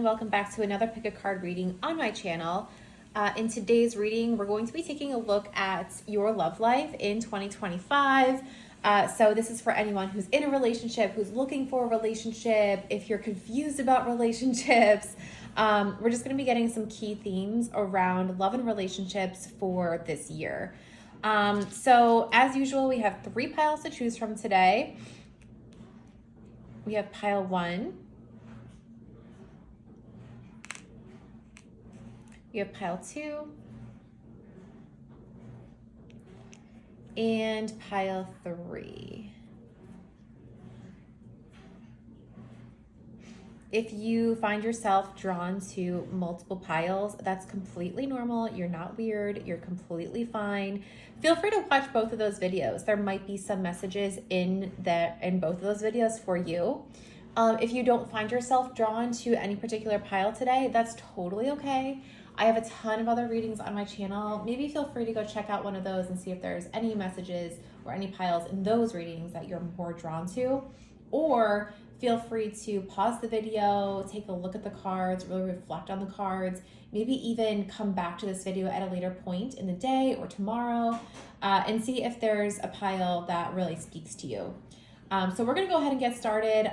welcome back to another pick a card reading on my channel. In today's reading, we're going to be taking a look at your love life in 2025. So this is for anyone who's in a relationship, who's looking for a relationship, if you're confused about relationships. We're just going to be getting some key themes around love and relationships for this year. So as usual, we have 3 piles to choose from today. We have pile 1. We have pile 2 and pile 3. If you find yourself drawn to multiple piles, that's completely normal. You're not weird. You're completely fine. Feel free to watch both of those videos. There might be some messages in both of those videos for you. If you don't find yourself drawn to any particular pile today, that's totally okay. I have a ton of other readings on my channel. Maybe feel free to go check out one of those and see if there's any messages or any piles in those readings that you're more drawn to. Or feel free to pause the video, take a look at the cards, really reflect on the cards, maybe even come back to this video at a later point in the day or tomorrow and see if there's a pile that really speaks to you. So we're gonna go ahead and get started.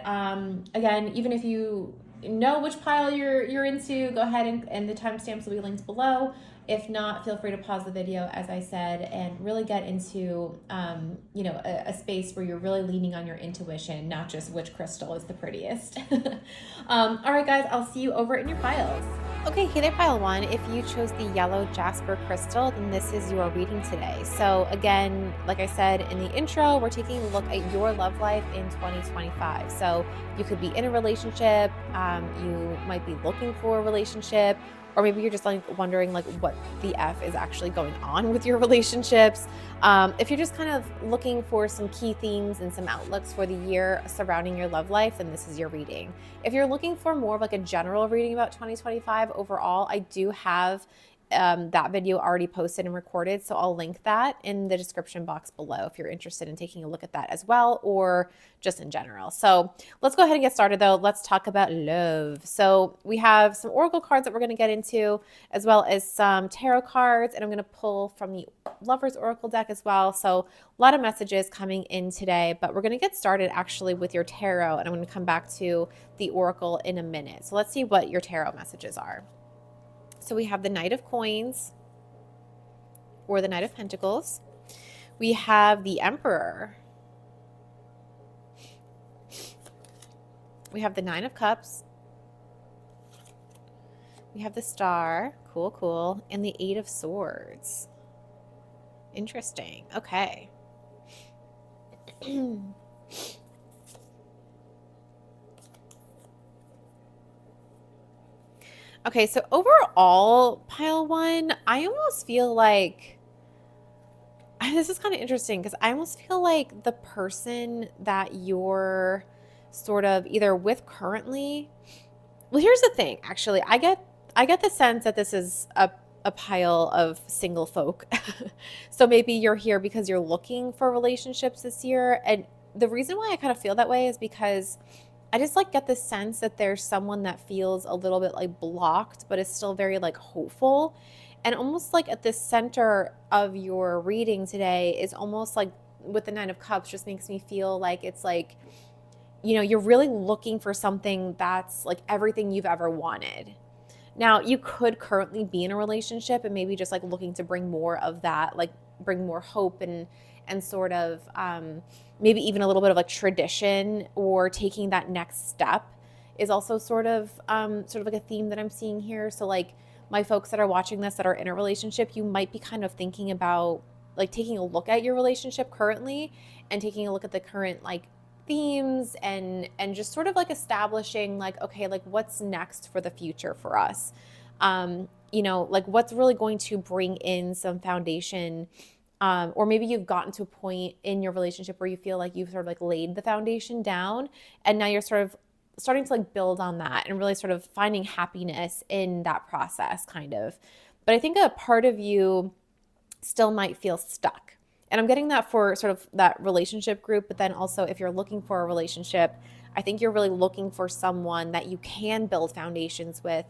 Again, even if you know which pile you're into, go ahead and the timestamps will be linked below. If not, feel free to pause the video, as I said, and really get into a space where you're really leaning on your intuition, not just which crystal is the prettiest. All right, guys, I'll see you over in your piles. Okay, hey there, pile 1. If you chose the yellow jasper crystal, then this is your reading today. So again, like I said in the intro, we're taking a look at your love life in 2025. So you could be in a relationship, you might be looking for a relationship, or maybe you're just like wondering like what the F is actually going on with your relationships. If you're just kind of looking for some key themes and some outlooks for the year surrounding your love life, then this is your reading. If you're looking for more of like a general reading about 2025 overall, I do have that video already posted and recorded, so I'll link that in the description box below if you're interested in taking a look at that as well, or just in general. So let's go ahead and get started though. Let's talk about love. So we have some oracle cards that we're going to get into, as well as some tarot cards, and I'm going to pull from the Lover's Oracle deck as well. So a lot of messages coming in today, but we're going to get started actually with your tarot, and I'm going to come back to the oracle in a minute. So let's see what your tarot messages are. So we have the Knight of Coins or the Knight of Pentacles. We have the Emperor. We have the Nine of Cups. We have the Star. Cool, cool. And the Eight of Swords. Interesting. Okay. Okay, so overall, pile 1, I almost feel like, this is kind of interesting because I almost feel like the person that you're sort of either with currently, well, here's the thing, actually, I get the sense that this is a pile of single folk. So maybe you're here because you're looking for relationships this year. And the reason why I kind of feel that way is because I just like get the sense that there's someone that feels a little bit like blocked, but is still very like hopeful. And almost like at the center of your reading today is almost like with the Nine of Cups, just makes me feel like it's like, you're really looking for something that's like everything you've ever wanted. Now, you could currently be in a relationship and maybe just like looking to bring more of that, like bring more hope and sort of maybe even a little bit of like tradition, or taking that next step is also sort of like a theme that I'm seeing here. So like my folks that are watching this that are in a relationship, you might be kind of thinking about like taking a look at your relationship currently and taking a look at the current like themes and just sort of like establishing like, okay, like what's next for the future for us? Like what's really going to bring in some foundation. Or maybe you've gotten to a point in your relationship where you feel like you've sort of like laid the foundation down, and now you're sort of starting to like build on that and really sort of finding happiness in that process, kind of. But I think a part of you still might feel stuck. And I'm getting that for sort of that relationship group, but then also if you're looking for a relationship, I think you're really looking for someone that you can build foundations with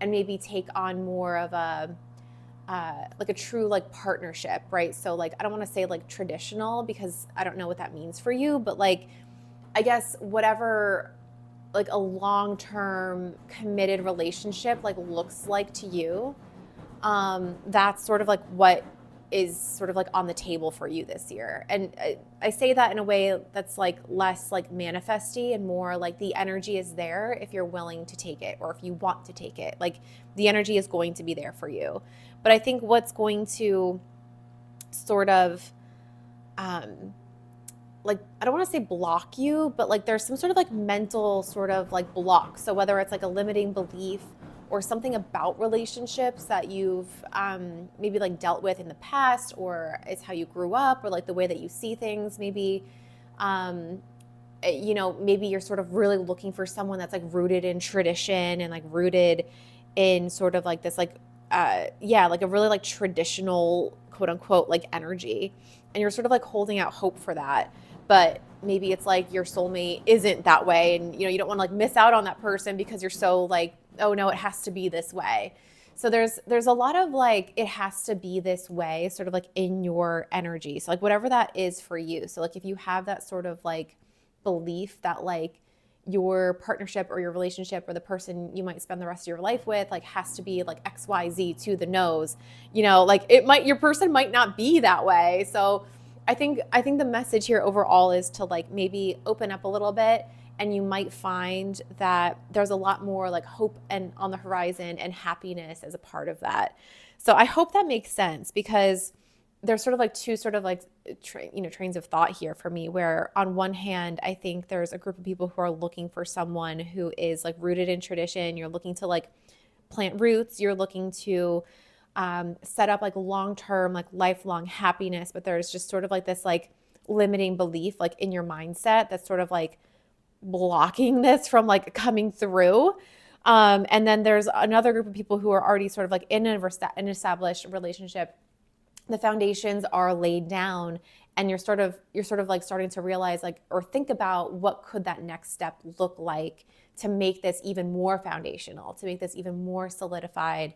and maybe take on more of a like a true like partnership, right? So like I don't want to say like traditional because I don't know what that means for you, but like I guess whatever like a long-term committed relationship like looks like to you, that's sort of like what is sort of like on the table for you this year. And I say that in a way that's like less like manifesty and more like the energy is there if you're willing to take it or if you want to take it. Like the energy is going to be there for you. But I think what's going to sort of like I don't want to say block you, but like there's some sort of like mental sort of like block. So whether it's like a limiting belief or something about relationships that you've maybe like dealt with in the past, or it's how you grew up, or like the way that you see things, maybe you know, maybe you're sort of really looking for someone that's like rooted in tradition and like rooted in sort of like this like yeah, like a really like traditional quote unquote like energy, and you're sort of like holding out hope for that. But maybe it's like your soulmate isn't that way, and you know you don't want to like miss out on that person because you're so like, oh no, it has to be this way. So there's a lot of like it has to be this way sort of like in your energy. So like whatever that is for you. So like if you have that sort of like belief that like your partnership or your relationship or the person you might spend the rest of your life with like has to be like XYZ to the nose, you know, like it might, your person might not be that way. So I think the message here overall is to like maybe open up a little bit, and you might find that there's a lot more like hope and on the horizon and happiness as a part of that. So I hope that makes sense, because there's sort of like two sort of like trains of thought here for me, where on one hand I think there's a group of people who are looking for someone who is like rooted in tradition. You're looking to like plant roots, you're looking to set up like long-term like lifelong happiness, but there's just sort of like this like limiting belief like in your mindset that's sort of like blocking this from like coming through. And then there's another group of people who are already sort of like in an established relationship. The foundations are laid down, and you're sort of like starting to realize like or think about what could that next step look like to make this even more foundational, to make this even more solidified.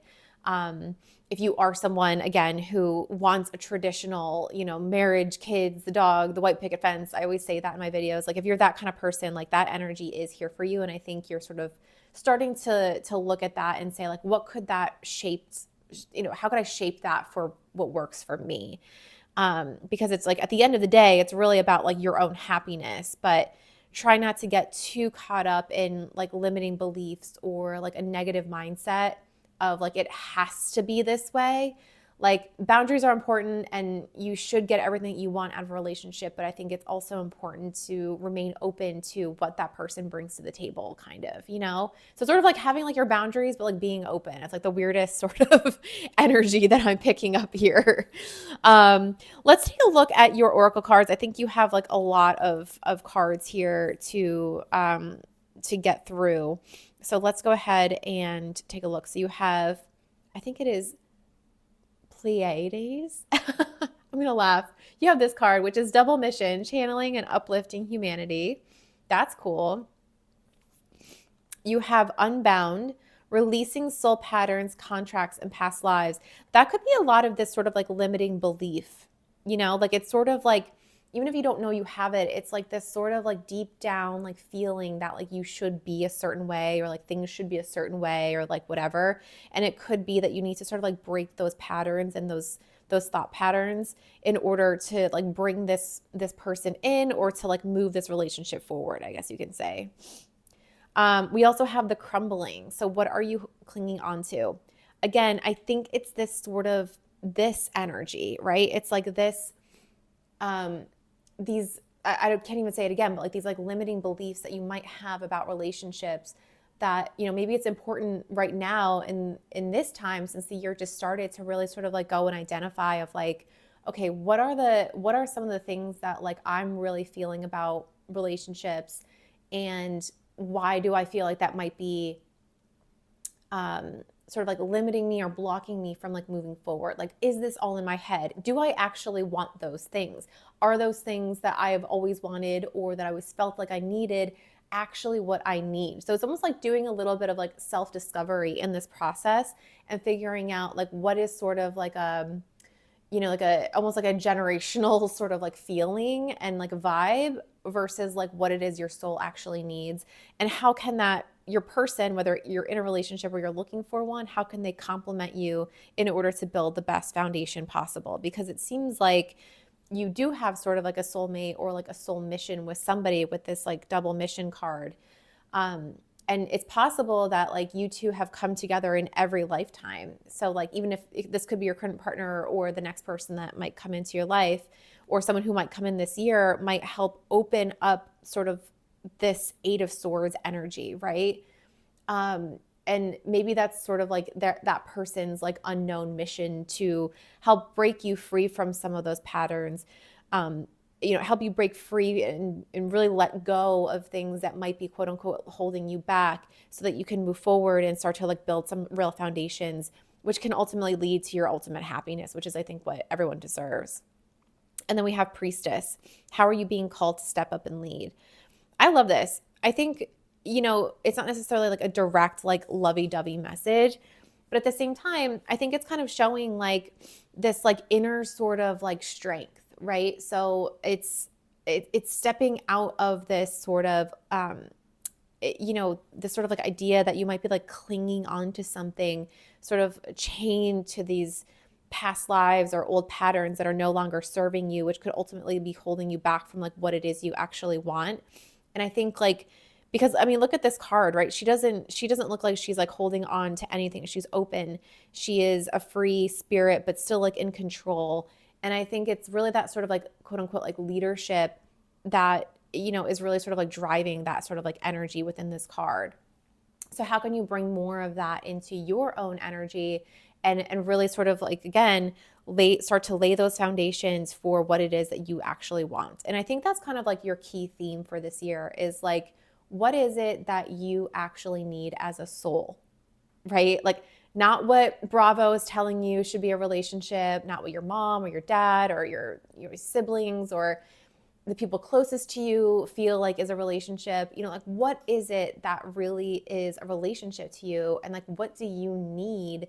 If you are someone again who wants a traditional, you know, marriage, kids, the dog, the white picket fence, I always say that in my videos. Like if you're that kind of person, like that energy is here for you, and I think you're sort of starting to look at that and say like, what could that shape, you know, how could I shape that for what works for me? Because it's like at the end of the day, it's really about like your own happiness, but try not to get too caught up in like limiting beliefs or like a negative mindset of like it has to be this way. Like boundaries are important, and you should get everything you want out of a relationship, but I think it's also important to remain open to what that person brings to the table, kind of, you know? So sort of like having like your boundaries, but like being open. It's like the weirdest sort of energy that I'm picking up here. Let's take a look at your oracle cards. I think you have like a lot of cards here to get through. So let's go ahead and take a look. So you have, I think it is Pleiades. I'm going to laugh. You have this card, which is double mission, channeling and uplifting humanity. That's cool. You have Unbound, releasing soul patterns, contracts, and past lives. That could be a lot of this sort of like limiting belief, you know, like it's sort of like, even if you don't know you have it, it's like this sort of like deep down like feeling that like you should be a certain way, or like things should be a certain way, or like whatever. And it could be that you need to sort of like break those patterns and those thought patterns in order to like bring this person in, or to like move this relationship forward, I guess you can say. We also have the crumbling. So what are you clinging on to? Again, I think it's this sort of this energy, right? It's like this these I can't even say it again, but like these like limiting beliefs that you might have about relationships, that, you know, maybe it's important right now in this time, since the year just started, to really sort of like go and identify of like, okay, what are some of the things that like I'm really feeling about relationships, and why do I feel like that might be sort of like limiting me or blocking me from like moving forward? Like, is this all in my head? Do I actually want those things? Are those things that I have always wanted, or that I always felt like I needed, actually what I need? So it's almost like doing a little bit of like self-discovery in this process and figuring out like what is sort of like like a almost like a generational sort of like feeling and like vibe versus like what it is your soul actually needs, and how can that your person, whether you're in a relationship or you're looking for one, how can they complement you in order to build the best foundation possible? Because it seems like you do have sort of like a soulmate or like a soul mission with somebody with this like double mission card. Um, and it's possible that like you two have come together in every lifetime. So like even if this could be your current partner or the next person that might come into your life, or someone who might come in this year, might help open up sort of this Eight of Swords energy, right? And maybe that's sort of like that person's like unknown mission to help break you free from some of those patterns. Help you break free and really let go of things that might be quote unquote holding you back, so that you can move forward and start to like build some real foundations, which can ultimately lead to your ultimate happiness, which is I think what everyone deserves. And then we have Priestess. How are you being called to step up and lead? I love this. I think, it's not necessarily like a direct, like lovey-dovey message, but at the same time, I think it's kind of showing like this like inner sort of like strength, right? So it's stepping out of this sort of, this sort of like idea that you might be like clinging on to something, sort of chained to these past lives or old patterns that are no longer serving you, which could ultimately be holding you back from like what it is you actually want. And I think like, because I mean, look at this card, right? She doesn't look like she's like holding on to anything. She's open. She is a free spirit, but still like in control. And I think it's really that sort of like quote unquote like leadership that, is really sort of like driving that sort of like energy within this card. So how can you bring more of that into your own energy and really sort of like, again, start to lay those foundations for what it is that you actually want? And I think that's kind of like your key theme for this year is like, what is it that you actually need as a soul, right? Like not what Bravo is telling you should be a relationship, not what your mom or your dad or your siblings or the people closest to you feel like is a relationship. Like what is it that really is a relationship to you? And like, what do you need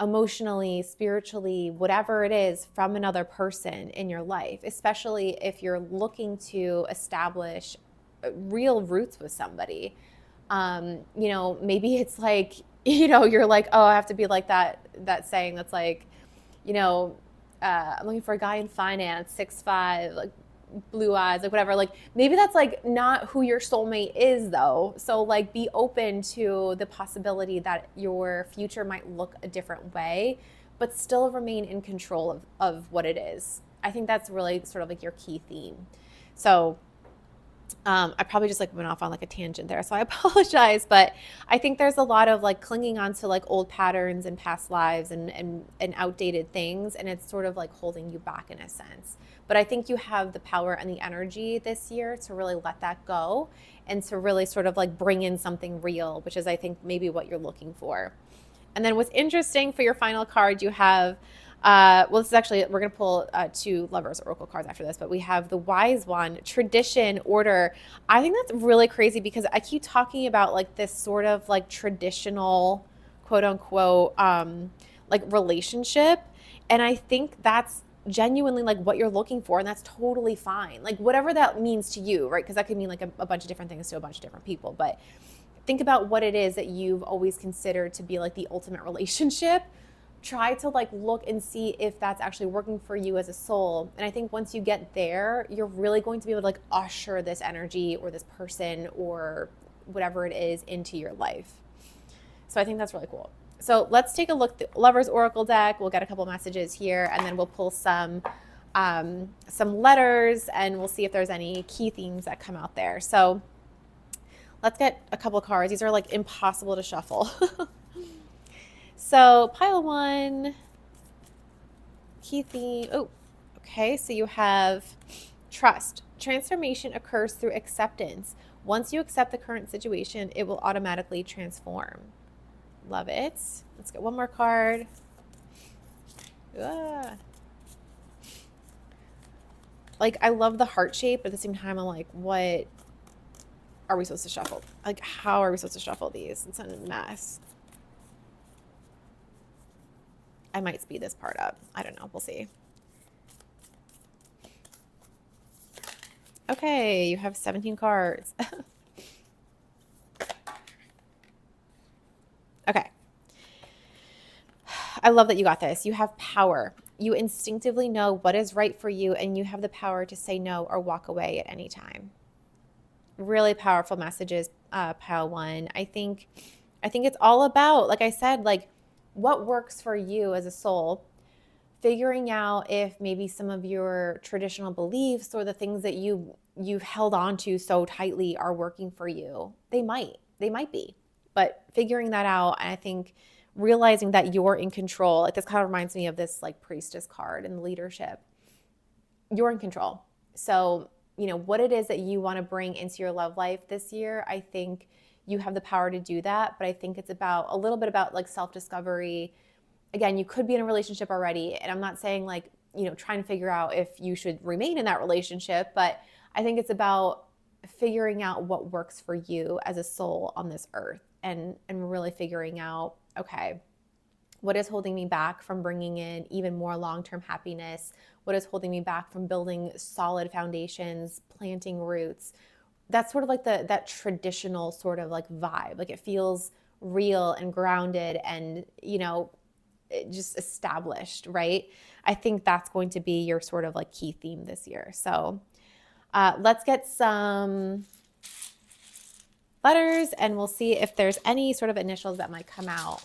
emotionally, spiritually, whatever it is from another person in your life, especially if you're looking to establish real roots with somebody. Maybe it's like, you're like, oh, I have to be like that saying that's like, I'm looking for a guy in finance, 6'5", like blue eyes, like whatever. Like maybe that's like not who your soulmate is though. So like be open to the possibility that your future might look a different way, but still remain in control of what it is. I think that's really sort of like your key theme. So I probably just like went off on like a tangent there, so I apologize, but I think there's a lot of like clinging on to like old patterns and past lives and outdated things, and it's sort of like holding you back in a sense. But I think you have the power and the energy this year to really let that go and to really sort of like bring in something real, which is I think maybe what you're looking for. And then what's interesting for your final card, you have this is actually, we're going to pull two Lovers Oracle cards after this, but we have the Wise One, Tradition, Order. I think that's really crazy because I keep talking about like this sort of like traditional, quote unquote, like relationship. And I think that's genuinely like what you're looking for, and that's totally fine. Like whatever that means to you, right? Because that could mean like a bunch of different things to a bunch of different people. But think about what it is that you've always considered to be like the ultimate relationship. Try to like look and see if that's actually working for you as a soul. And I think once you get there, you're really going to be able to like usher this energy or this person or whatever it is into your life. So I think that's really cool. So let's take a look at the Lovers Oracle deck. We'll get a couple messages here and then we'll pull some letters and we'll see if there's any key themes that come out there. So let's get a couple cards. These are like impossible to shuffle. So pile one, key theme. Oh, okay. So you have trust. Transformation occurs through acceptance. Once you accept the current situation, it will automatically transform. Love it. Let's get one more card. Like I love the heart shape, but at the same time, I'm like, what are we supposed to shuffle? Like, how are we supposed to shuffle these? It's a mess. I might speed this part up. I don't know. We'll see. Okay, you have 17 cards. Okay. I love that you got this. You have power. You instinctively know what is right for you, and you have the power to say no or walk away at any time. Really powerful messages, pile one. I think it's all about, like I said, like what works for you as a soul, figuring out if maybe some of your traditional beliefs or the things that you've held on to so tightly are working for you. They might be, but figuring that out, and I think realizing that you're in control. Like this kind of reminds me of this like priestess card and leadership. You're in control. So, you know, what it is that you want to bring into your love life this year, I think you have the power to do that. But I think it's about a little bit about like self-discovery. Again, you could be in a relationship already. And I'm not saying like, you know, trying to figure out if you should remain in that relationship, but I think it's about figuring out what works for you as a soul on this earth and really figuring out, okay, what is holding me back from bringing in even more long-term happiness? What is holding me back from building solid foundations, planting roots? That's sort of like that traditional sort of like vibe. Like it feels real and grounded and, you know, just established, right? I think that's going to be your sort of like key theme this year. So let's get some letters and we'll see if there's any sort of initials that might come out.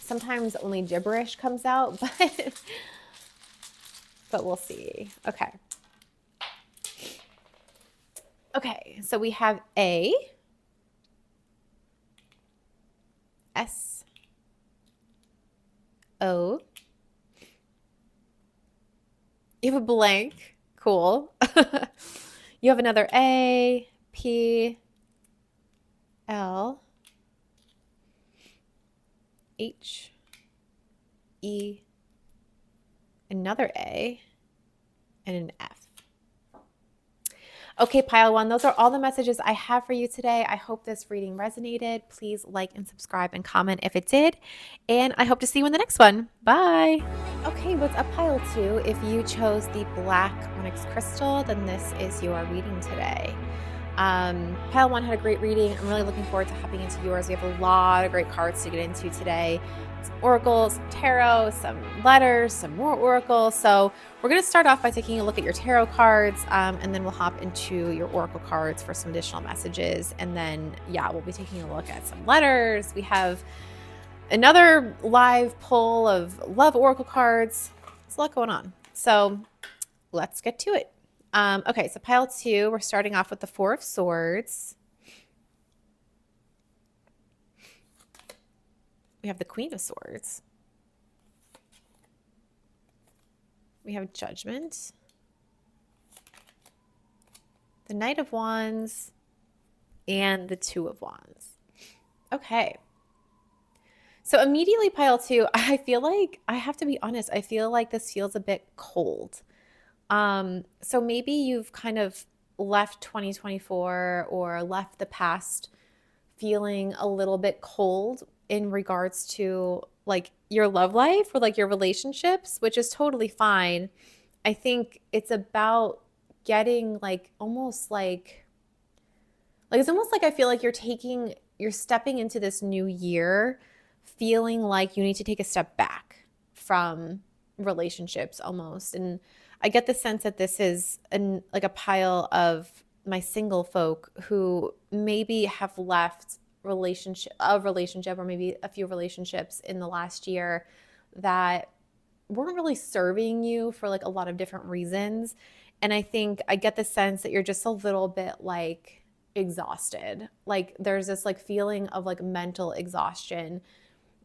Sometimes only gibberish comes out, but we'll see. Okay. Okay, so we have A, S, O. You have a blank. Cool. You have another A, P, L, H, E, another A, and an F. Okay, pile one, those are all the messages I have for you today. I hope this reading resonated. Please like and subscribe and comment if it did. And I hope to see you in the next one. Bye. Okay, what's up, pile two? If you chose the black onyx crystal, then this is your reading today. Pile one had a great reading. I'm really looking forward to hopping into yours. We have a lot of great cards to get into today. Some oracles, tarot, some letters, some more oracles. So we're going to start off by taking a look at your tarot cards, and then we'll hop into your oracle cards for some additional messages. And then, yeah, we'll be taking a look at some letters. We have another live pull of love oracle cards. There's a lot going on. So let's get to it. Okay, so pile two, we're starting off with the Four of Swords. We have the Queen of Swords. We have Judgment. The Knight of Wands. And the Two of Wands. Okay. So immediately pile two, I feel like, I have to be honest, I feel like this feels a bit cold. So maybe you've kind of left 2024 or left the past feeling a little bit cold in regards to like your love life or like your relationships, which is totally fine. I think it's about getting like almost like it's almost like I feel like you're stepping into this new year feeling like you need to take a step back from relationships almost. And I get the sense that this is like a pile of my single folk who maybe have left relationship or maybe a few relationships in the last year that weren't really serving you for like a lot of different reasons. And I think I get the sense that you're just a little bit like exhausted. Like there's this like feeling of like mental exhaustion,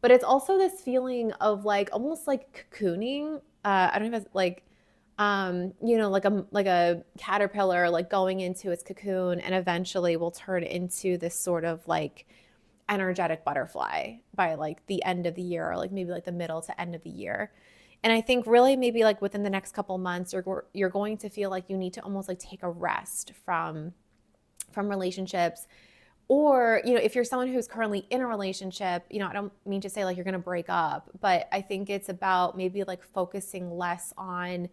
but it's also this feeling of like almost like cocooning. I don't know if it's like you know, like a caterpillar like going into its cocoon and eventually will turn into this sort of like energetic butterfly by like the end of the year or like maybe like the middle to end of the year. And I think really maybe like within the next couple months, you're going to feel like you need to almost like take a rest from relationships. Or, if you're someone who's currently in a relationship, I don't mean to say like you're going to break up, but I think it's about maybe like focusing less on,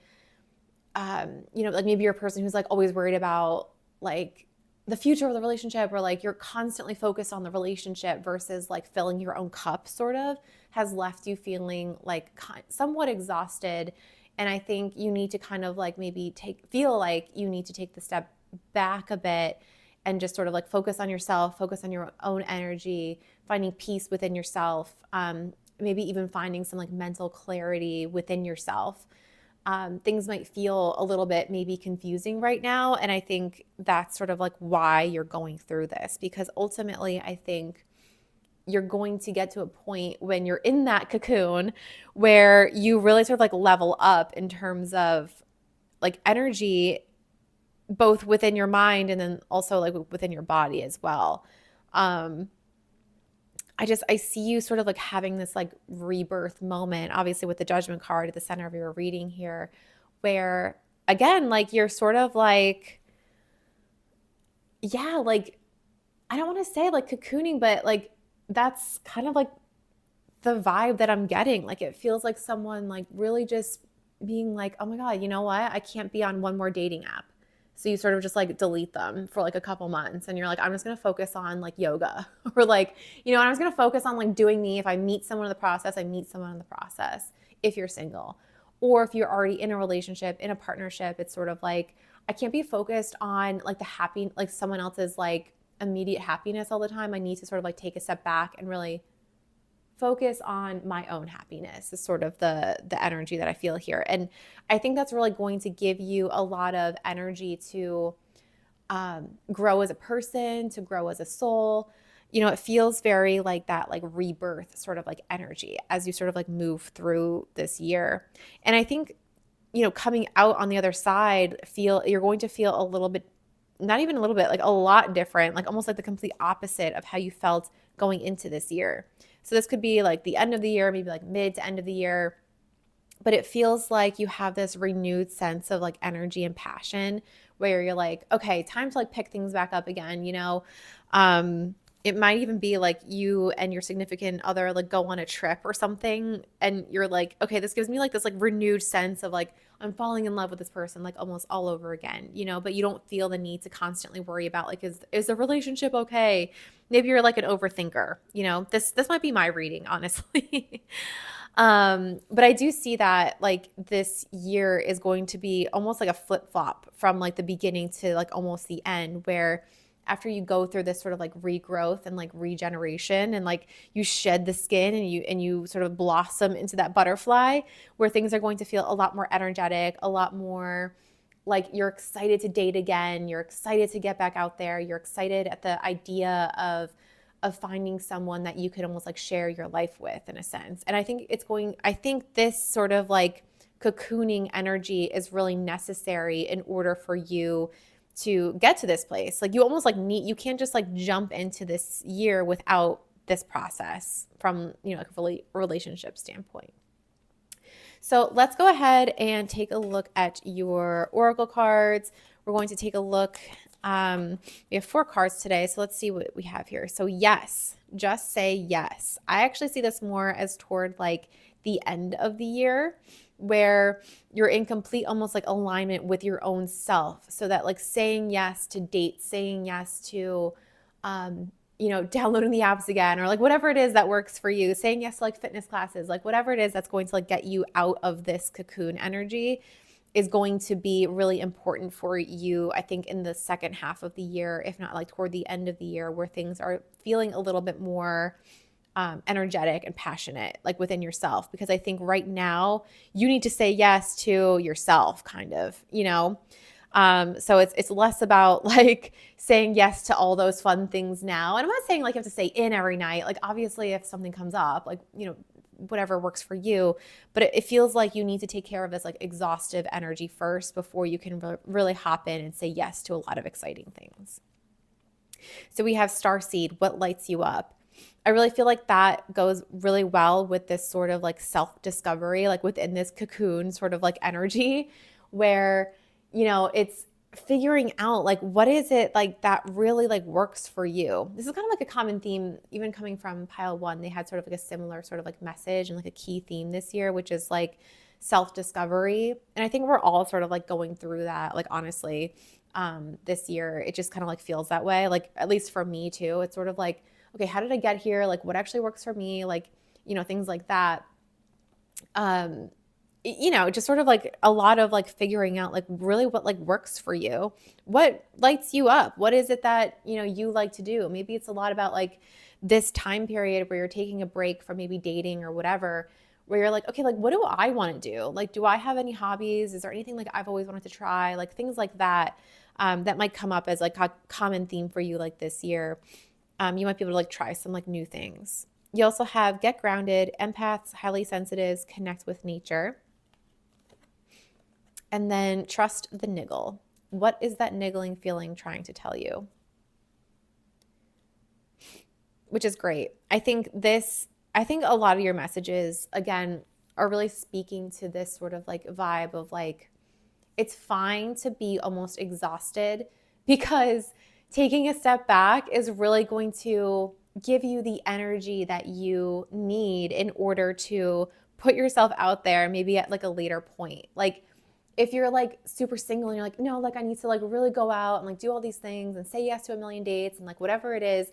like maybe you're a person who's like always worried about like the future of the relationship, or like you're constantly focused on the relationship versus like filling your own cup, sort of has left you feeling like somewhat exhausted. And I think you need to kind of like maybe feel like you need to take the step back a bit and just sort of like focus on yourself, focus on your own energy, finding peace within yourself, maybe even finding some like mental clarity within yourself. Things might feel a little bit maybe confusing right now. And I think that's sort of like why you're going through this, because ultimately I think you're going to get to a point when you're in that cocoon where you really sort of like level up in terms of like energy, both within your mind and then also like within your body as well. I see you sort of like having this like rebirth moment, obviously with the Judgment card at the center of your reading here, where again, like you're sort of like, yeah, like I don't want to say like cocooning, but like that's kind of like the vibe that I'm getting. Like it feels like someone like really just being like, oh my God, you know what? I can't be on one more dating app. So you sort of just like delete them for like a couple months and you're like, I'm just going to focus on like yoga or like, and I'm just going to focus on like doing me. If I meet someone in the process, I meet someone in the process if you're single. Or if you're already in a relationship, in a partnership, it's sort of like, I can't be focused on like like someone else's like immediate happiness all the time. I need to sort of like take a step back and really focus on my own happiness is sort of the energy that I feel here. And I think that's really going to give you a lot of energy to grow as a person, to grow as a soul. It feels very like that, like rebirth sort of like energy as you sort of like move through this year. And I think, coming out on the other side, you're going to feel a little bit, not even a little bit, like a lot different, like almost like the complete opposite of how you felt going into this year. So this could be like the end of the year, maybe like mid to end of the year, but it feels like you have this renewed sense of like energy and passion where you're like, okay, time to like pick things back up again. It might even be like you and your significant other like go on a trip or something and you're like, okay, this gives me like this like renewed sense of like I'm falling in love with this person like almost all over again, but you don't feel the need to constantly worry about like is the relationship okay? Maybe you're like an overthinker, this might be my reading, honestly. But I do see that like this year is going to be almost like a flip-flop from like the beginning to like almost the end, where after you go through this sort of like regrowth and like regeneration and like you shed the skin and you sort of blossom into that butterfly, where things are going to feel a lot more energetic, a lot more like you're excited to date again, you're excited to get back out there, you're excited at the idea of finding someone that you could almost like share your life with in a sense. And I think this sort of like cocooning energy is really necessary in order for you to get to this place. Like you almost like you can't just like jump into this year without this process from, like a relationship standpoint. So let's go ahead and take a look at your oracle cards. We're going to take a look. We have 4 cards today, so let's see what we have here. So yes, just say yes. I actually see this more as toward like the end of the year, where you're in complete almost like alignment with your own self. So that like saying yes to dates, saying yes to downloading the apps again, or like whatever it is that works for you, saying yes to like fitness classes, like whatever it is that's going to like get you out of this cocoon energy is going to be really important for you, I think, in the second half of the year, if not like toward the end of the year, where things are feeling a little bit more energetic and passionate, like within yourself. Because I think right now you need to say yes to yourself, kind of, so it's less about like saying yes to all those fun things now. And I'm not saying like you have to stay in every night. Like obviously if something comes up, like, whatever works for you, but it feels like you need to take care of this like exhaustive energy first before you can really hop in and say yes to a lot of exciting things. So we have Starseed, what lights you up? I really feel like that goes really well with this sort of like self-discovery, like within this cocoon sort of like energy where, it's figuring out like what is it like that really like works for you. This is kind of like a common theme, even coming from pile one. They had sort of like a similar sort of like message and like a key theme this year, which is like self-discovery. And I think we're all sort of like going through that, like honestly, this year. It just kind of like feels that way. Like at least for me too. It's sort of like, okay, how did I get here? Like what actually works for me? Like, things like that. Just sort of like a lot of like figuring out like really what like works for you. What lights you up? What is it that, you like to do? Maybe it's a lot about like this time period where you're taking a break from maybe dating or whatever, where you're like, okay, like what do I want to do? Like, do I have any hobbies? Is there anything like I've always wanted to try? Like things like that, that might come up as like a common theme for you like this year. You might be able to like try some like new things. You also have get grounded, empaths, highly sensitives, connect with nature. And then trust the niggle. What is that niggling feeling trying to tell you? Which is great. I think a lot of your messages, again, are really speaking to this sort of like vibe of like, it's fine to be almost exhausted because taking a step back is really going to give you the energy that you need in order to put yourself out there, maybe at like a later point. Like if you're like super single and you're like, no, like I need to like really go out and like do all these things and say yes to a million dates and like whatever it is,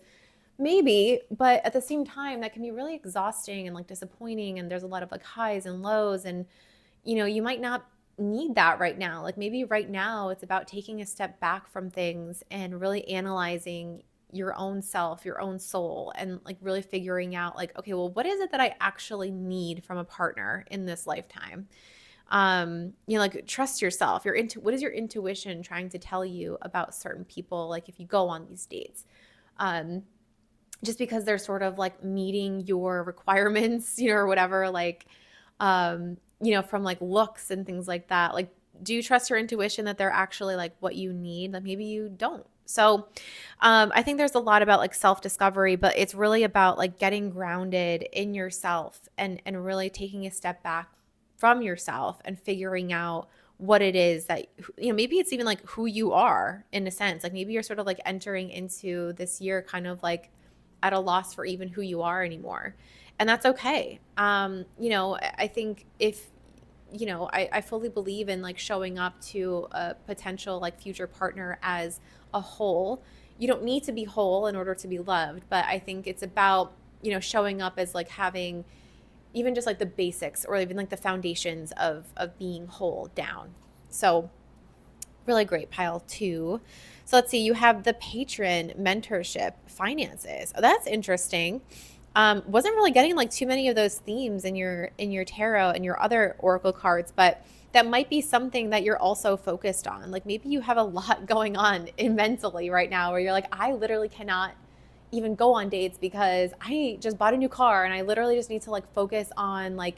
maybe, but at the same time, that can be really exhausting and like disappointing. And there's a lot of like highs and lows. And, you might not need that right now. Like maybe right now it's about taking a step back from things and really analyzing your own self, your own soul, and like really figuring out like, okay, well, what is it that I actually need from a partner in this lifetime? Like trust yourself. What is your intuition trying to tell you about certain people? Like if you go on these dates, just because they're sort of like meeting your requirements, or whatever, like, from like looks and things like that. Like, do you trust your intuition that they're actually like what you need? Like maybe you don't. So, I think there's a lot about like self-discovery, but it's really about like getting grounded in yourself and really taking a step back from yourself and figuring out what it is that, maybe it's even like who you are in a sense. Like maybe you're sort of like entering into this year kind of like at a loss for even who you are anymore. And that's okay. I think if, I fully believe in like showing up to a potential like future partner as a whole. You don't need to be whole in order to be loved, but I think it's about, showing up as like having even just like the basics or even like the foundations of being whole down. So really great, pile two. So let's see, you have the patron, mentorship, finances. Oh, that's interesting. Wasn't really getting like too many of those themes in your tarot and your other oracle cards, but that might be something that you're also focused on. Like maybe you have a lot going on mentally right now where you're like, I literally cannot even go on dates because I just bought a new car and I literally just need to like focus on like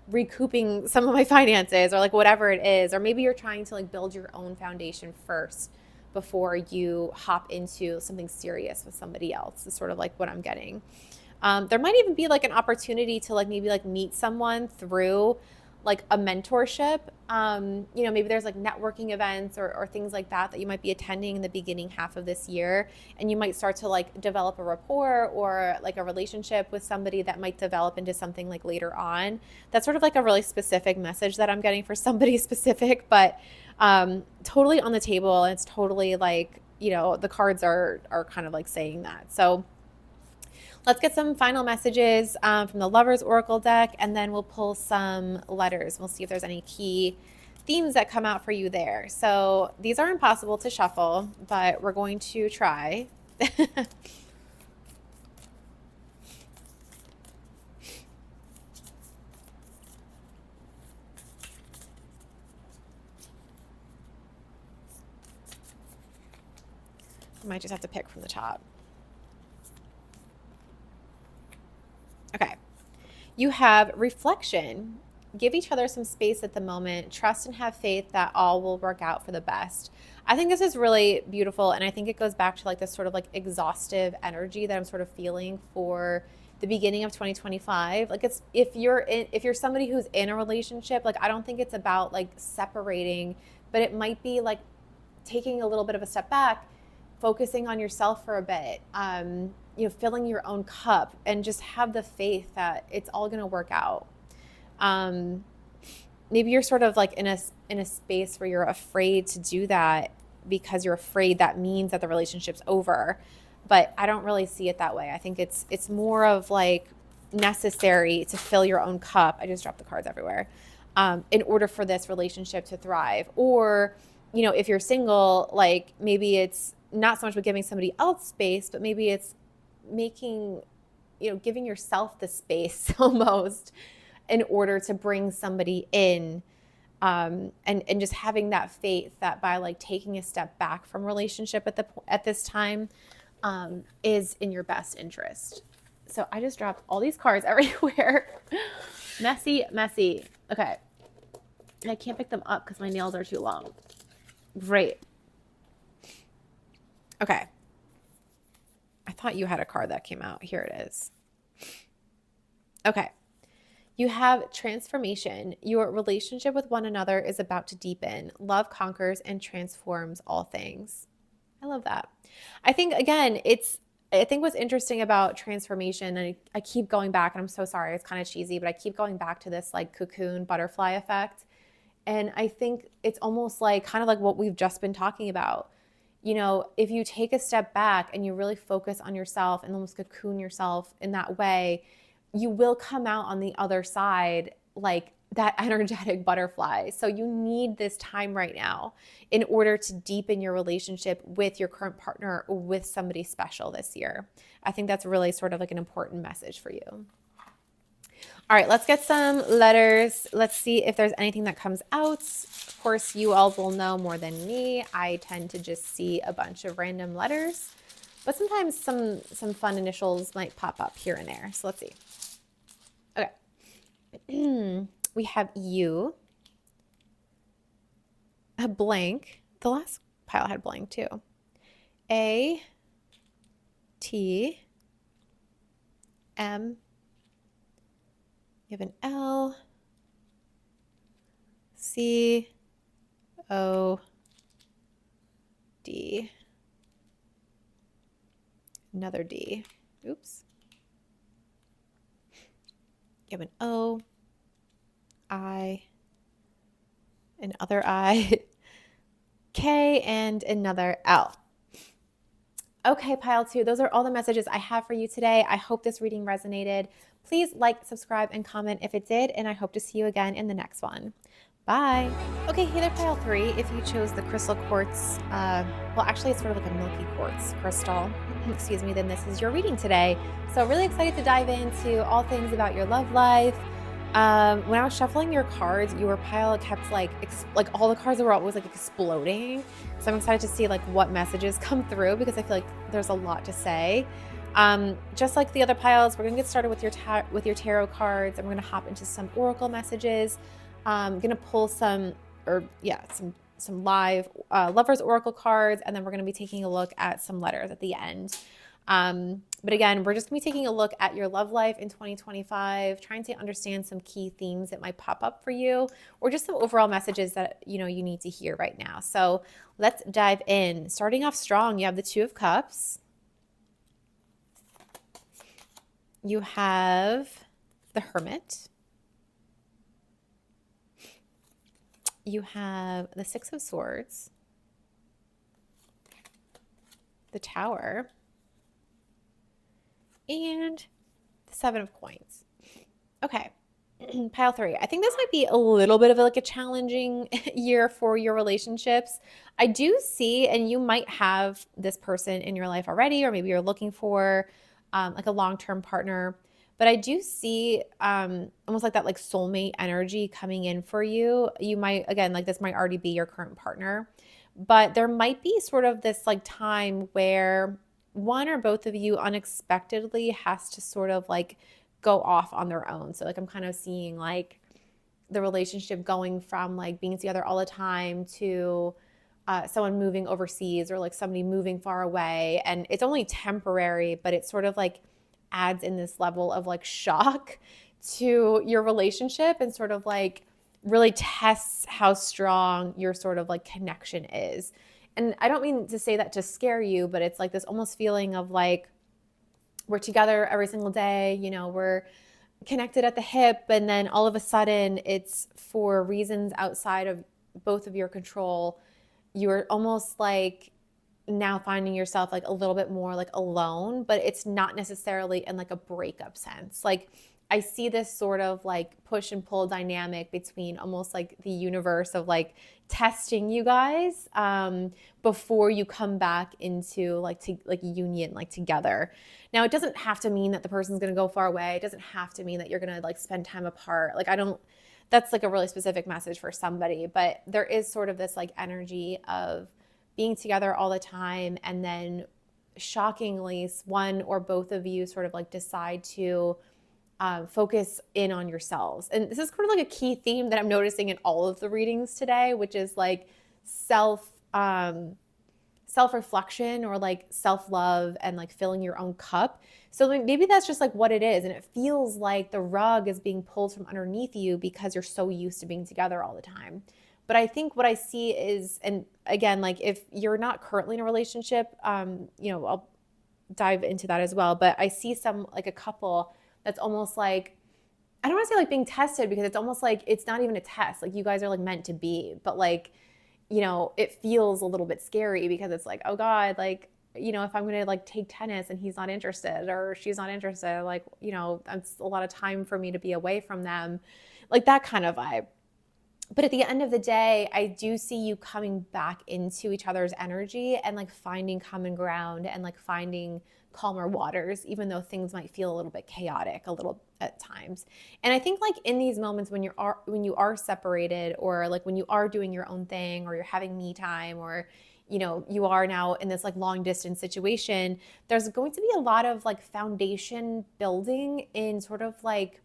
recouping some of my finances or like whatever it is. Or maybe you're trying to like build your own foundation first before you hop into something serious with somebody else is sort of like what I'm getting. There might even be like an opportunity to like maybe like meet someone through like a mentorship. Maybe there's like networking events or things like that you might be attending in the beginning half of this year. And you might start to like develop a rapport or like a relationship with somebody that might develop into something like later on. That's sort of like a really specific message that I'm getting for somebody specific, but totally on the table. And it's totally like, the cards are kind of like saying that. So let's get some final messages from the Lovers Oracle deck, and then we'll pull some letters. We'll see if there's any key themes that come out for you there. So these are impossible to shuffle, but we're going to try. I might just have to pick from the top. Okay. You have reflection, give each other some space at the moment, trust and have faith that all will work out for the best. I think this is really beautiful. And I think it goes back to like this sort of like exhaustive energy that I'm sort of feeling for the beginning of 2025. Like it's, if you're somebody who's in a relationship, like I don't think it's about like separating, but it might be like taking a little bit of a step back, focusing on yourself for a bit, filling your own cup and just have the faith that it's all going to work out. Maybe you're sort of like in a space where you're afraid to do that because you're afraid that means that the relationship's over. But I don't really see it that way. I think it's more of like necessary to fill your own cup. I just dropped the cards everywhere. In order for this relationship to thrive. Or, if you're single, like maybe it's not so much about giving somebody else space, but maybe it's giving yourself the space almost in order to bring somebody in, and just having that faith that by like taking a step back from relationship at this time is in your best interest. So I just dropped all these cards everywhere. Messy. Okay. And I can't pick them up because my nails are too long. Great. Okay. I thought you had a card that came out. Here it is. Okay. You have transformation. Your relationship with one another is about to deepen. Love conquers and transforms all things. I love that. I think, again, I think what's interesting about transformation, and I keep going back, and I'm so sorry, it's kind of cheesy, but I keep going back to this like cocoon butterfly effect. And I think it's almost like kind of like what we've just been talking about. If you take a step back and you really focus on yourself and almost cocoon yourself in that way, you will come out on the other side like that energetic butterfly. So you need this time right now in order to deepen your relationship with your current partner or with somebody special this year. I think that's really sort of like an important message for you. All right, let's get some letters. Let's see if there's anything that comes out. Of course, you all will know more than me. I tend to just see a bunch of random letters, but sometimes some fun initials might pop up here and there. So let's see. Okay. We have you, a blank. The last pile had blank too. A, T, M. You have an L, C, O, D. Another D. Oops. You have an O, I, another I, K, and another L. Okay, pile 2, those are all the messages I have for you today. I hope this reading resonated. Please like, subscribe, and comment if it did, and I hope to see you again in the next one. Bye. Okay, hey there, pile 3. If you chose the crystal quartz, well, actually, it's sort of like a milky quartz crystal, excuse me, then this is your reading today. So really excited to dive into all things about your love life. When I was shuffling your cards, your pile kept like all the cards were always like exploding. So I'm excited to see like what messages come through because I feel like there's a lot to say. Just like the other piles, we're gonna get started with your tarot cards, and we're gonna hop into some oracle messages. I'm gonna pull some live lovers oracle cards, and then we're gonna be taking a look at some letters at the end. But again, we're just gonna be taking a look at your love life in 2025, trying to understand some key themes that might pop up for you, or just some overall messages that you need to hear right now. So let's dive in. Starting off strong, you have the 2 of Cups. You have the Hermit. You have the 6 of Swords, the Tower, and the 7 of Coins. Okay, pile 3. I think this might be a little bit of like a challenging year for your relationships. I do see, and you might have this person in your life already, or maybe you're looking for like a long-term partner. But I do see almost like that like soulmate energy coming in for you. You might, again, like this might already be your current partner, but there might be sort of this like time where one or both of you unexpectedly has to sort of like go off on their own. So like I'm kind of seeing like the relationship going from like being together all the time to someone moving overseas or like somebody moving far away. And it's only temporary, but it sort of like adds in this level of like shock to your relationship and sort of like really tests how strong your sort of like connection is. And I don't mean to say that to scare you, but it's like this almost feeling of like we're together every single day, you know, we're connected at the hip, and then all of a sudden it's for reasons outside of both of your control. You're almost like now finding yourself like a little bit more like alone, but it's not necessarily in like a breakup sense. Like I see this sort of like push and pull dynamic between almost like the universe of like testing you guys before you come back into like union, like together. Now it doesn't have to mean that the person's going to go far away. It doesn't have to mean that you're going to like spend time apart. Like that's like a really specific message for somebody, but there is sort of this like energy of being together all the time, and then shockingly one or both of you sort of like decide to focus in on yourselves. And this is kind of like a key theme that I'm noticing in all of the readings today, which is like self-reflection or like self-love and like filling your own cup. So maybe that's just like what it is. And it feels like the rug is being pulled from underneath you because you're so used to being together all the time. But I think what I see is, and again, like if you're not currently in a relationship, I'll dive into that as well. But I see like a couple that's almost like, I don't want to say like being tested, because it's almost like it's not even a test. Like you guys are like meant to be, but like, it feels a little bit scary because it's like, oh God, like, if I'm going to like take tennis and he's not interested or she's not interested, like, that's a lot of time for me to be away from them, like that kind of vibe. But at the end of the day, I do see you coming back into each other's energy and like finding common ground and like finding calmer waters, even though things might feel a little bit chaotic a little at times. And I think like in these moments when you are separated, or like when you are doing your own thing, or you're having me time, or you are now in this like long distance situation, there's going to be a lot of like foundation building in sort of like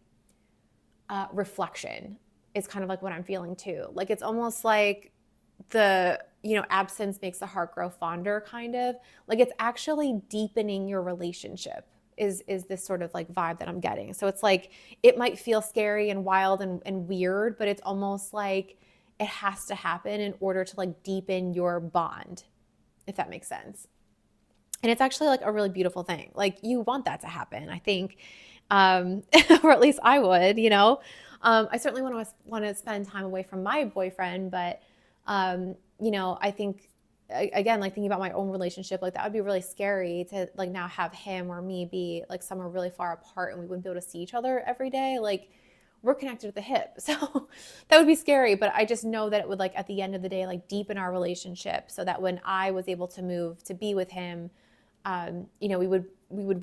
reflection is kind of like what I'm feeling too. Like it's almost like the absence makes the heart grow fonder, kind of like it's actually deepening your relationship is this sort of like vibe that I'm getting. So it's like it might feel scary and wild and weird, but it's almost like it has to happen in order to like deepen your bond, if that makes sense. And it's actually like a really beautiful thing. Like you want that to happen, I think, or at least I would. I certainly want to spend time away from my boyfriend, but I think again, like thinking about my own relationship, like that would be really scary to like now have him or me be like somewhere really far apart and we wouldn't be able to see each other every day. Like we're connected at the hip. So that would be scary, but I just know that it would like at the end of the day, like deepen our relationship so that when I was able to move to be with him, we would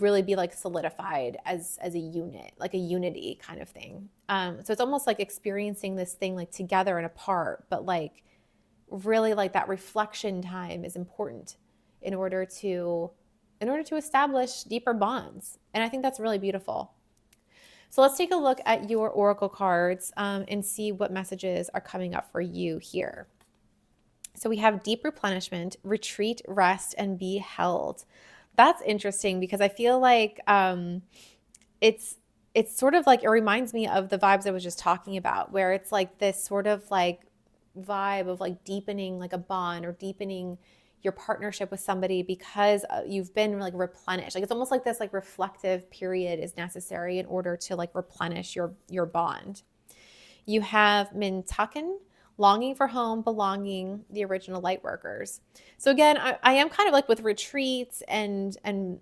really be like solidified as a unit, like a unity kind of thing. So it's almost like experiencing this thing like together and apart, but like really like that reflection time is important in order to establish deeper bonds. And I think that's really beautiful. So let's take a look at your oracle cards and see what messages are coming up for you here. So we have deep replenishment, retreat, rest, and be held. That's interesting because I feel like it's sort of like, it reminds me of the vibes I was just talking about, where it's like this sort of like vibe of like deepening like a bond or deepening your partnership with somebody because you've been like replenished. Like it's almost like this like reflective period is necessary in order to like replenish your bond. You have Mintucken, longing for home, belonging, the original light workers. So again, I am kind of like with retreats and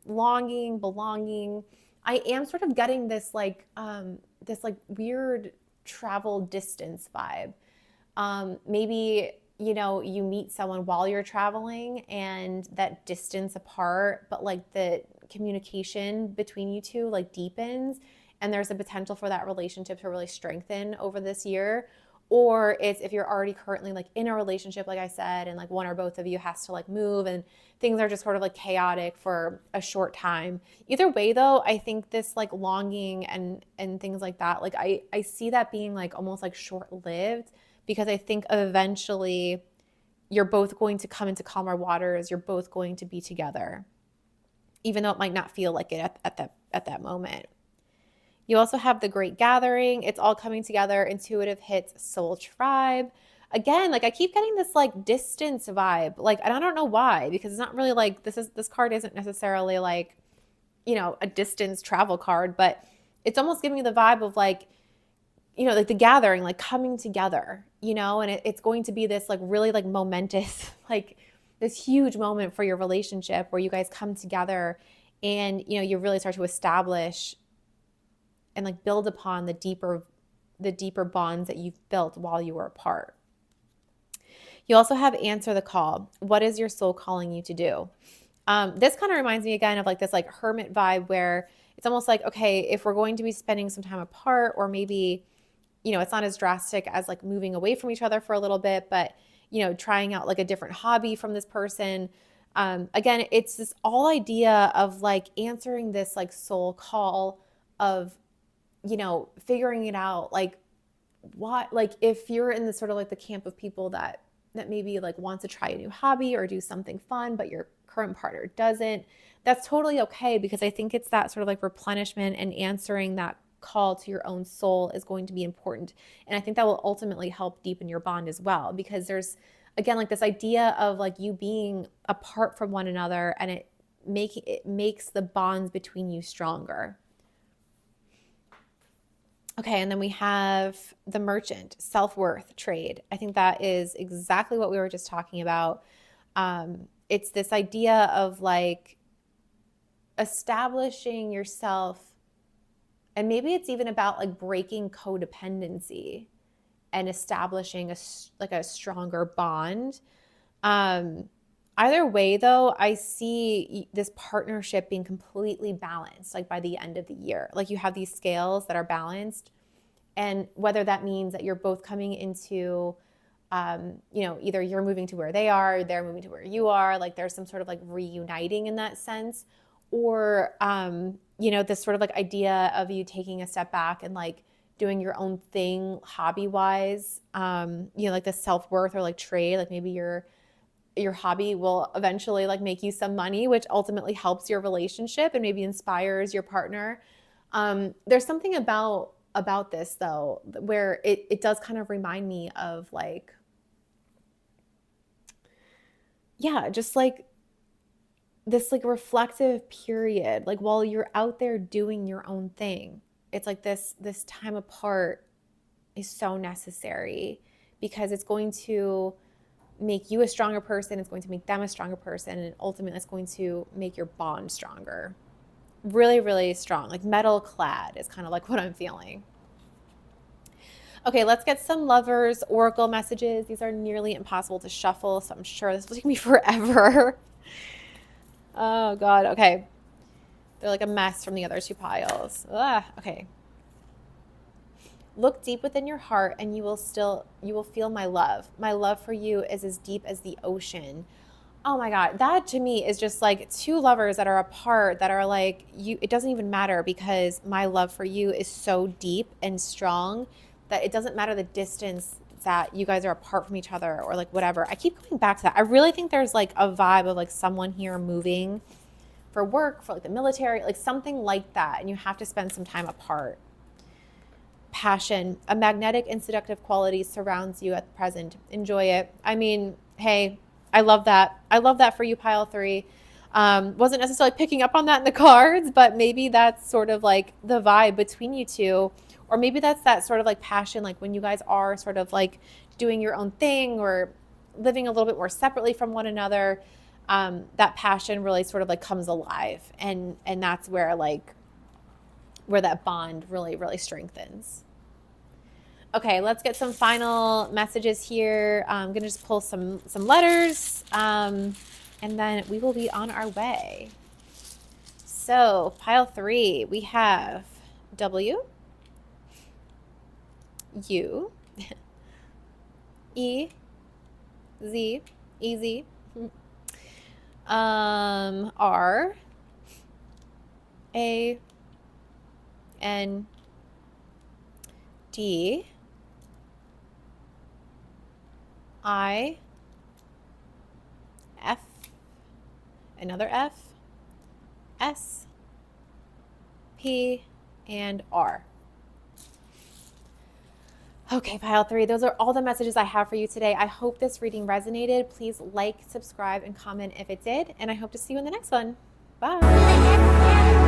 longing, belonging. I am sort of getting this like weird travel distance vibe. Maybe, you meet someone while you're traveling and that distance apart, but like the communication between you two like deepens and there's a potential for that relationship to really strengthen over this year. or it's if you're already currently like in a relationship, like I said, and like one or both of you has to like move and things are just sort of like chaotic for a short time. Either way though, I think this like longing and things like that, like I see that being like almost like short-lived, because I think eventually you're both going to come into calmer waters, you're both going to be together, even though it might not feel like it at that moment. You also have the Great Gathering. It's all coming together. Intuitive hits, Soul Tribe. Again, like I keep getting this like distance vibe. Like, and I don't know why, because it's not really like this card isn't necessarily like, you know, a distance travel card, but it's almost giving me the vibe of like, you know, like the gathering, like coming together, you know, and it's going to be this like really like momentous, like this huge moment for your relationship where you guys come together and, you know, you really start to establish and like build upon the deeper bonds that you've built while you were apart. You also have answer the call. What is your soul calling you to do? This kind of reminds me again of like this like hermit vibe where it's almost like, okay, if we're going to be spending some time apart, or maybe, you know, it's not as drastic as like moving away from each other for a little bit, but, you know, trying out like a different hobby from this person. Again, it's this all idea of like answering this like soul call of, you know, figuring it out, like what, like if you're in the sort of like the camp of people that maybe like wants to try a new hobby or do something fun, but your current partner doesn't, that's totally okay, because I think it's that sort of like replenishment and answering that call to your own soul is going to be important. And I think that will ultimately help deepen your bond as well, because there's, again, like this idea of like you being apart from one another, and it makes the bonds between you stronger. Okay, and then we have the Merchant, self-worth trade. I think that is exactly what we were just talking about. It's this idea of like establishing yourself, and maybe it's even about like breaking codependency and establishing a stronger bond. Either way though, I see this partnership being completely balanced, like by the end of the year. Like you have these scales that are balanced, and whether that means that you're both coming into, you know, either you're moving to where they are, they're moving to where you are, like there's some sort of like reuniting in that sense, or, you know, this sort of like idea of you taking a step back and like doing your own thing hobby wise, you know, like the self-worth or like trade, like maybe your hobby will eventually like make you some money, which ultimately helps your relationship and maybe inspires your partner. There's something about this though, where it does kind of remind me of like, yeah, just like this like reflective period, like while you're out there doing your own thing. It's like this time apart is so necessary, because it's going to make you a stronger person, it's going to make them a stronger person, and ultimately it's going to make your bond stronger. Really, really strong, like metal clad is kind of like what I'm feeling. Okay, let's get some Lovers Oracle messages. These are nearly impossible to shuffle, so I'm sure this will take me forever. Oh God, okay. They're like a mess from the other two piles. Okay. Look deep within your heart and you will feel my love. My love for you is as deep as the ocean. Oh my God, that to me is just like two lovers that are apart that are like, it doesn't even matter, because my love for you is so deep and strong that it doesn't matter the distance that you guys are apart from each other or like whatever. I keep coming back to that. I really think there's like a vibe of like someone here moving for work, for like the military, like something like that. And you have to spend some time apart. Passion, a magnetic and seductive quality surrounds you at the present. Enjoy it. I mean, hey, I love that. I love that for you, pile 3. Wasn't necessarily picking up on that in the cards, but maybe that's sort of like the vibe between you two. Or maybe that's that sort of like passion, like when you guys are sort of like doing your own thing or living a little bit more separately from one another. That passion really sort of like comes alive. And that's where that bond really, really strengthens. Okay, let's get some final messages here. I'm going to just pull some letters, and then we will be on our way. So, pile 3, we have W, U, E, Z, easy. R, A, N, D, I, F, another F, S, P, and R. Okay, pile 3, those are all the messages I have for you today. I hope this reading resonated. Please like, subscribe, and comment if it did, and I hope to see you in the next one. Bye.